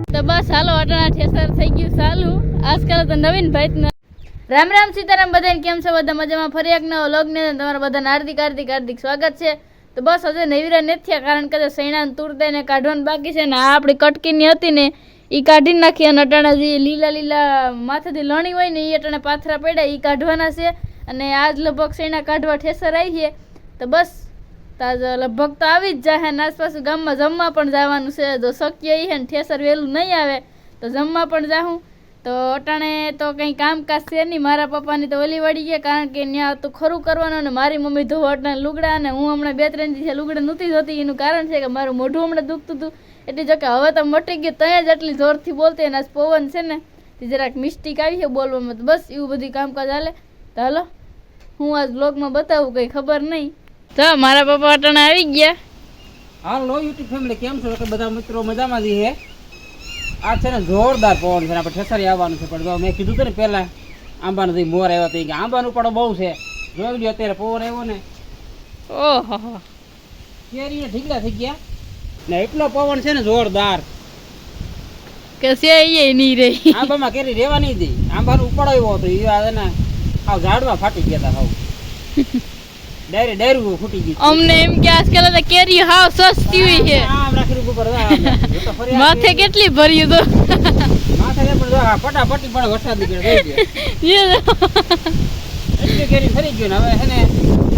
તો બસ હાલો અટાણા ઠેસર થઈ ગયું ચાલુ આજકાલ તો નવીન ભાઈ રામ રામ સીતારામ બધાને કેમ છો બધા મજામાં ફરી એક નવો વ્લોગ ને તમારા બધાને હાર્દિક સ્વાગત છે તો બસ હજુ નવીરા નથી થયા કારણ કે સૈણાને તૂર દઈને કાઢવાનું બાકી છે ને આ આપણી કટકીની હતી ને એ કાઢી નાખી અને અટાણા જે લીલા માથેથી લણી હોય ને એ અટાણે પાથરા પડ્યા એ કાઢવાના છે અને આજ લગભગ સૈણા કાઢવા ઠેસર આવી છે તો બસ તાજ લગભગ તો આવી જ જાય ને આસપાસ ગામમાં જમવા પણ જવાનું છે જો શક્ય એ ને ઠેસર વહેલું નહીં આવે તો જમવા પણ જાઉં તો અટાણે તો કંઈ કામકાજ છે નહીં મારા પપ્પાની તો ઓલી વળી ગયા કારણ કે ત્યાં તો ખરું કરવાનું ને મારી મમ્મી ધોવા અટાણે લુગડા અને હું હમણાં 2-3 દિવસે લુગડા નહોતી ધોતી એનું કારણ છે કે મારું મોઢું હમણાં દુખતું હતું એટલી જો કે હવે તો મટી ગયું ત્યાં જ આટલી જોરથી બોલતી અને આજ પવન છે ને તે જરાક મિસ્ટેક આવી છે બોલવામાં તો બસ એવું બધું કામકાજ હાલે તો હાલો હું આજ બ્લોગમાં બતાવું કંઈ ખબર નહીં તો મારા પપ્પા અટાણે આવી ગયા હાલો યુટ્યુબ ફેમિલી કેમ છો કે બધા મિત્રો મજામાં જ છે આ છે ને જોરદાર પવન છે આપણે ઠેસરી આવવાનું છે પણ મેં કીધું હતું ને પહેલાં આંબાનો જે મોર આવ્યો હતો કે આંબાનું પણ બહુ છે જોઈ લો અત્યારે પવન આવ્યો ને ઓહો કેરીને ઢીકલા થઈ ગયા ને એટલો પવન છે ને જોરદાર કે છે એ નહીં રહી આંબામાં કેરી રહેવા નહીં દઈ આંબાનો ઉપાડો આવ્યો હતો એ આ ને આવ ઝાડમાં ફાટી ગયા હતા હાવ ડાયરું ફૂટી ગઈ અમને એમ કે આજકાલ તો કેરી હાવ સસ્તી હોય છે આમ રાખી ઉપર માથે કેટલી ભર્યું તો માથે પણ પટાપટી પણ વરસાદ નીકળે એટલી કેરી ફરી ગયું ને હવે છે ને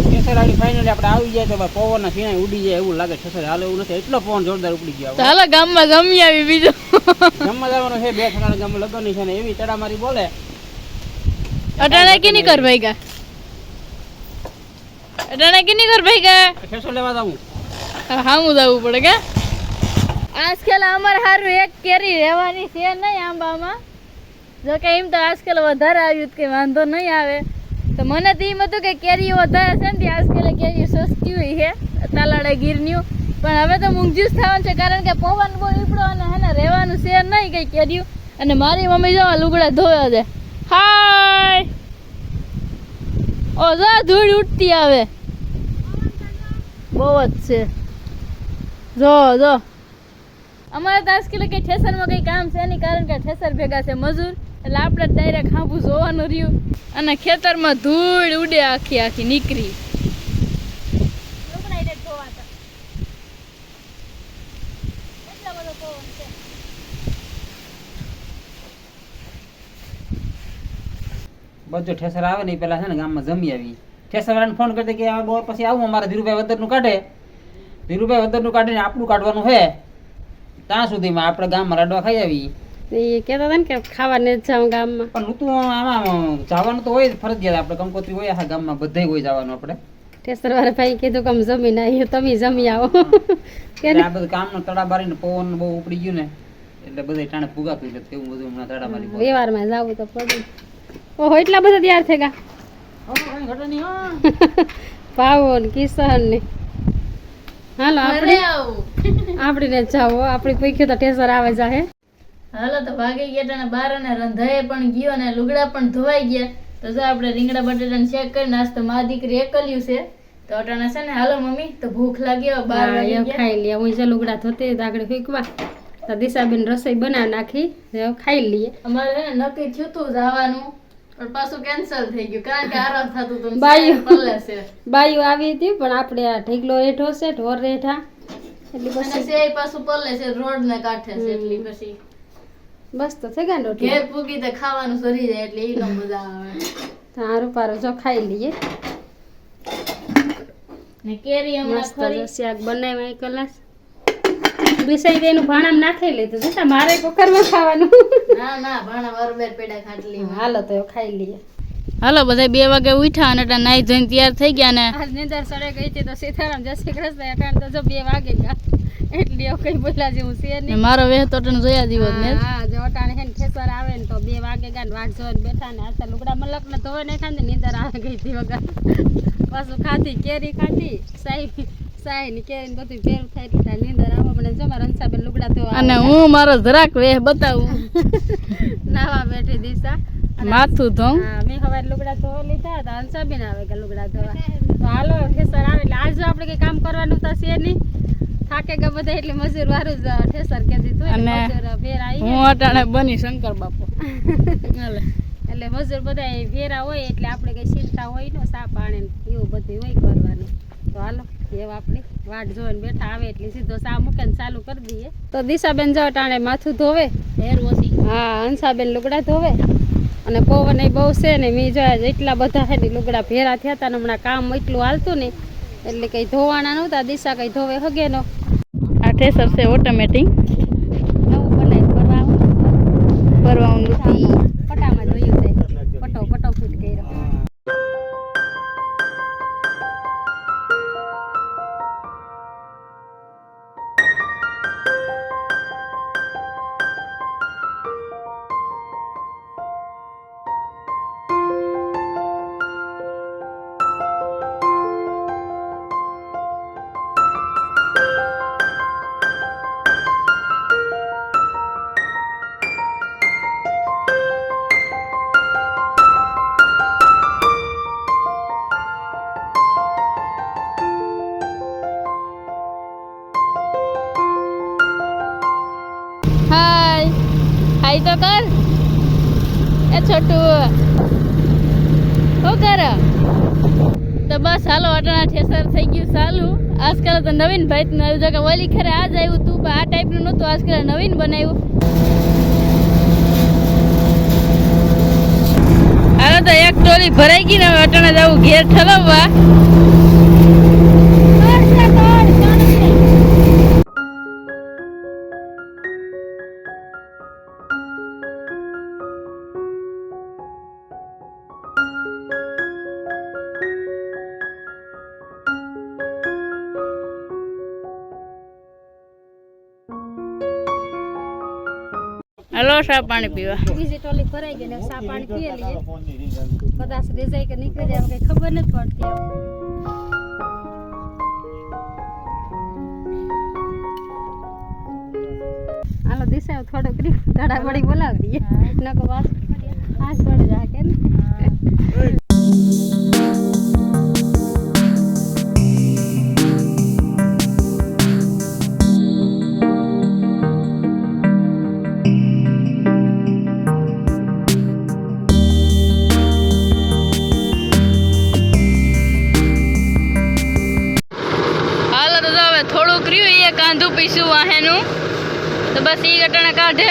ઠેસરાડી ફાઇનલી આપણે આવી જાય તો પવનના સીણા ઉડી જાય એવું લાગે ઠેસર હાલે એવું નથી એટલો પવન જોરદાર ઉપડી ગયો ચાલો ગામમાં જમી આવી બીજું જમવા જવાનું છે 2 જણા ગામમાં લગનની છે ને એવી તડામારી બોલે અટાણે કેની કર ભાઈ ગા અટાણે કેની કર ભાઈ ગા ઠેસો લેવા જાવું હા હું જવું પડે કે આજકાલ અમારે સારું એક કેરી રહેવાની છે નહીં આંબામાં જો કે એમ તો આજકાલ વધારે આવ્યું કે વાંધો નહીં આવે તો મને તો એમ હતું કે કેરીઓ વધારે છે ને આજકાલ કેરીઓ સસ્તી હોય છે તાલાડા ગીરનું પણ હવે તો મૂંઝ્યું થવાનું છે કારણ કે પવન બહુ ઉપડો અને હે ને રહેવાનું છે નહીં કંઈ કેરીયું અને મારી મમ્મી જો લુગડા ધોયા છે હાય ઓ જો ધૂળ ઉઠતી આવે બહુ જ છે જો અમારે તો આજકાલ કંઈ ઠેસરમાં કંઈ કામ છે નહીં કારણ કે ઠેસર ભેગા છે મજૂર એટલે આપણે ડાયરેક્ટ ખાંભું જોવાનું રહ્યું અને ખેતરમાં ધૂળ ઉડે આખી નીકળી બધું ઠેસર આવે ને પેલા છે ને ગામમાં જમી આવી ઠેસર વાળાને ફોન કરી કે આ બોર પછી આવું અમારા ધીરુભાઈ વદરનું કાઢે ધીરુભાઈ વદરનું કાઢીને આપણું કાઢવાનું છે ત્યાં સુધીમાં આપણે ગામમાં લાડવા ખાઈ આવી એ કહેતા હતા ને કે ખાવાને જ જાઉં ગામમાં પણ ઋતુ આમાં જવાનું તો હોય જ ફરજિયાત આપણે કંકોત્રી હોય આખા ગામમાં બધે હોય જવાનું આપણે ઠેસર વાળા ભાઈ કીધું કે જમીન આવી તમે જમી આવો આ બધું કામનો તડાબારીને પવન બહુ ઉપડી ગયું ને એટલે બધા ટાણે પુગાતું એટલે કેવું બધું હમણાં તડાબારી વ્યવહારમાં જવું તો પડે ઓહો એટલા બધા તૈયાર થઈ ગયા પાવો ને કિશન ને હાલો આપણે જાઓ આપણી પૈકી તો ઠેસર આવે જાહે હાલો તો ભાગી ગયા બાર અને રંધાએ પણ ગયો અને લુગડા પણ ધોવાઈ ગયા તો જો આપણે રીંગણા બટેટાને શેક કરીને આજ તો મા દીકરી એકલ્યું છે તો અટાણે છે ને હાલો મમ્મી તો ભૂખ લાગી 12 વાગે ખાઈ લે હું જે લુગડા ધોતી આગળ ફેંકવા તો દિશાબેન રસોઈ બનાવી નાખી ખાઈ લઈએ અમારે છે ને નક્કી થયું હતું જવાનું પણ પાછું કેન્સલ થઈ ગયું કારણ કે આરામ થતું હતું બાયું આવી હતી પણ આપણે આ ઢીકલો રેઠો છે ઢોર રેઠા એટલે પછી છે પાછું પલ્લે છે રોડ ને કાંઠે છે એટલે પછી બસ તો થઈ ગયા રોટી ઘેર પૂગી તો ખાવાનું સરી જાય એટલે ઈ નો મજા આવે સારું પારો જો ખાઈ લઈએ ને કેરી હમણાં ખરી શાક બનાવ્યા 1 કલાક બિસાઈ દેનું ભાણામાં નાખી લીધું છે મારે કુકરમાં ખાવાનું ના ભાણા વરબેર પેડા ખાટલી હાલો તો ખાઈ લઈએ હાલો બધા 2 વાગે ઉઠ્યા અને નાઈ ધોઈને તૈયાર થઈ ગયા ને આજ નિંદર સડે ગઈ હતી તો સીતારામ જય શ્રી કૃષ્ણ અટાણ તો જો 2 વાગે ગયા એટલી કઈ બોલા જેવું છે નહીં મારો વેહ તો અટાણ જોયા દીવો ને હા જો અટાણ હે ને ઠેસર આવે ને તો 2 વાગે ગયા ને વાટ જોઈને બેઠા ને આ લુગડા મલક ને ધોવે ને ખાને નિંદર આવે ગઈ હતી વગર પાછું ખાધી કેરી ખાધી સાઈ ની કેરી બધું ભેરું થાય એટલે નિંદર આવે મને જો મારા અંસાબેન લુગડા ધોવા અને હું મારો જરાક વેહ બતાવું નાવા બેઠી દિશા માથું ધોઉં હા મેં હવે લુગડા ધોવા લીધા તો અંસાબેન આવે કે લુગડા ધોવા તો હાલો ઠેસર આવે એટલે આજ આપણે કઈ કામ કરવાનું થશે નહીં થાકે ગયા બધા એટલે મજૂર વાળું જ ઠેસર કે દીધું અને મજૂર ફેર આવી હું અટાણે બની શંકર બાપુ હાલે એટલે મજૂર બધા ભેરા હોય એટલે આપણે કઈ ચિંતા હોય ને સા પાણી ને એવું બધું હોય કરવાનું. તો હાલો એવા આપણે વાટ જોઈને બેઠા આવે એટલે સીધો સા મૂકે ને ચાલુ કરી દઈએ. તો દિશાબેન જો ટાણે માથું ધોવે, હેર વોશિંગ. હા હંસાબેન લુગડા ધોવે અને પવન એ બહુ છે ને મેં જોયા એટલા બધા છે ને લુગડા ભેરા થયા હતા ને હમણાં કામ એટલું હાલતું ને એટલે કઈ ધોવાના નહોતા. દિશા કઈ ધોવે હગે નો. આ ઠેસર છે ઓટોમેટિક નવું બનાવી કરવા પરવાનું પટામાં જોયું છે પટો પટો ફીટ કર્યો. હાય હાય તો કર એ છોટુ શું કર તો બસ હાલો અટાણા ઠેસર થઈ ગયું ચાલુ. આજકાલ તો નવીન ભાઈ નું આવ્યું છે કે ઓલી ખરે આજ આવ્યું તું પણ આ ટાઈપનું નહોતું. આજકાલ નવીન બનાવ્યું. હાલો તો એક ટોલી ભરાઈ ગઈ ને હવે અટાણા જવું ઘેર ઠલવવા. હાલો સા પાણી પીવા. બીજી ટોલી ભરાઈ ગઈ ને સા પાણી પીએ લઈએ. કદાચ રેજાઈ કે નીકળી જાય કઈ ખબર નથી પડતી. હાલો દિશા થોડોક ગાડા વળી બોલાવી દઈએ નકો વાત હાથ પડી જાય કે ને. હાલો તો હવે થોડુંક રહ્યું એ કાંધું પીશું વાહેનું તો બસ એ ગટાણા કાઢે